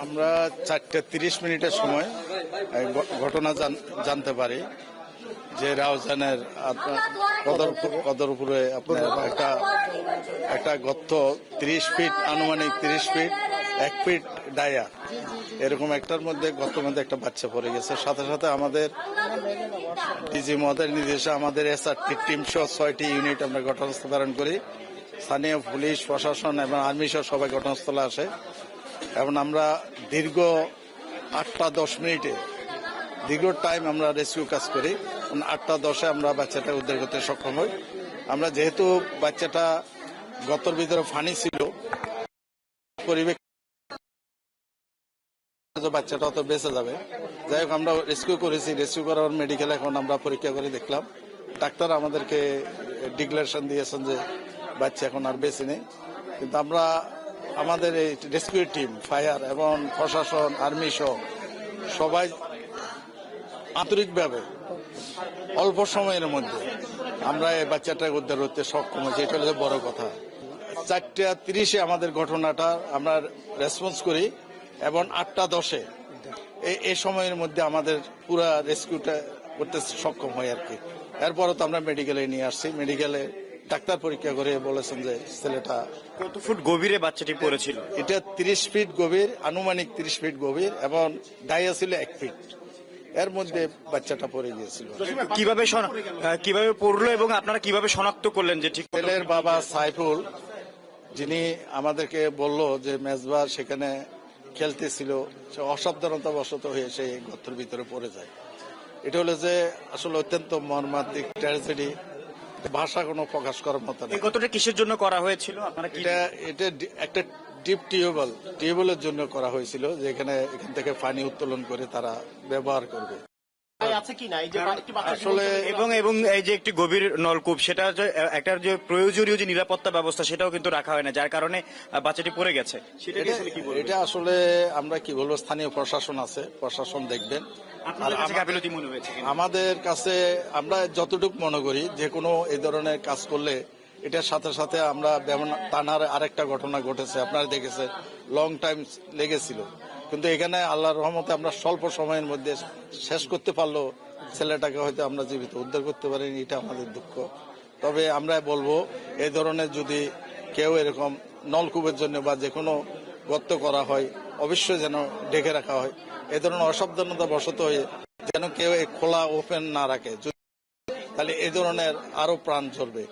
আমরা 4:30 সময় ঘটনা জানতে পারি যে রাউজানের কদরপুরে আপনার একটা গর্ত 30 ফিট, আনুমানিক 30 ফিট, 1 ফিট ডায়া, এরকম একটার মধ্যে গর্তের মধ্যে একটা বাচ্চা পড়ে গেছে। সাথে সাথে আমাদের ডিজি মহোদয়ের নির্দেশে আমাদের SRT টিম সহ 6টি ইউনিট আমরা ঘটনাস্থলে প্রেরণ করি। স্থানীয় পুলিশ প্রশাসন এবং আর্মি সহ সবাই ঘটনাস্থলে আসে এবং আমরা দীর্ঘ 8টা 10 মিনিটে দীর্ঘ টাইম আমরা রেস্কিউ কাজ করি। 8টা 10-এ আমরা বাচ্চাটা উদ্ধার করতে সক্ষম হই। আমরা যেহেতু বাচ্চাটা গর্তের ভিতরে ফানি ছিল, পরিবেশ বাচ্চাটা অত বেঁচে যাবে, যাই হোক আমরা রেস্কিউ করেছি। রেস্কিউ করার মেডিকেল এখন আমরা পরীক্ষা করে দেখলাম, ডাক্তার আমাদেরকে ডিক্লারেশন দিয়েছেন যে বাচ্চা এখন আর বেঁচে নেই। কিন্তু আমরা আমাদের এই রেস্কিউ টিম, ফায়ার এবং প্রশাসন, আর্মি সহ সবাই আন্তরিকভাবে অল্প সময়ের মধ্যে আমরা এই বাচ্চাটাকে উদ্ধার করতে সক্ষম হয়েছি। এটা হচ্ছে বড় কথা। 4:30-এ আমাদের ঘটনাটা আমরা রেসপন্স করি এবং 8টা 10-এ এই সময়ের মধ্যে আমাদের পুরা রেস্কিউটা করতে সক্ষম হয় আর কি। এরপরও তো আমরা মেডিকেলে নিয়ে আসছি। মেডিকেলে ডাক্তার পরীক্ষা করে বলেছেন যে ছেলেটা কত ফুট গভীরে বাচ্চাটি পড়েছিল? এটা 30 ফিট গভীর, আনুমানিক 30 ফিট গভীর, এবং ডাইয়া ছিল 1 ফিট। এর মধ্যে বাচ্চাটা পড়ে গিয়েছিল। কিভাবে পড়লো এবং আপনারা কিভাবে শনাক্ত করলেন যে ঠিক? ছেলের বাবা সাইফুল, যিনি আমাদেরকে বলল যে মেজবা সেখানে খেলতেছিল, সে অসাবধানতা বশত হয়ে সেই গর্তের ভিতরে পড়ে যায়। এটা হলো যে আসলে অত্যন্ত মর্মান্তিক ট্র্যাজেডি, ভাষা কোনো প্রকাশ করার মতো না। এই গর্তটা কিসের জন্য করা হয়েছিল? আপনারা এটা একটা ডিপ টিউবওয়েলের জন্য করা হয়েছিল, যে এখান থেকে পানি উত্তোলন করে তারা ব্যবহার করবে। আসলে এবং এই যে একটি গভীর নলকূপ, সেটা একটা যে প্রয়োজনীয় যে নিরাপত্তা ব্যবস্থা সেটাও কিন্তু রাখা হয় না, যার কারণে বাচ্চাটি পড়ে গেছে। এটা আসলে আমরা কি বলবো, স্থানীয় প্রশাসন আছে, প্রশাসন দেখবেন। আমাদের কাছে আমরা যতটুকু মনে করি যে কোনো এই ধরনের কাজ করলে এটার সাথে সাথে আমরা তানার আরেকটা ঘটনা ঘটেছে, আপনারা দেখেছে, লং টাইম লেগেছিল, কিন্তু এখানে আল্লাহর রহমতে আমরা স্বল্প সময়ের মধ্যে শেষ করতে পারলেও ছেলেটাকে হয়তো আমরা জীবিত উদ্ধার করতে পারিনি, এটা আমাদের দুঃখ। তবে আমরা বলবো এই ধরনের যদি কেউ এরকম নলকূপের জন্য বা যে কোনো গর্ত করা হয়, অবশ্যই যেন ঢেকে রাখা হয়। এই ধরনের অসাবধানতা বশত হয়ে যেন কেউ খোলা ওপেন না রাখে, তাহলে এই ধরনের আরো প্রাণ চলবে।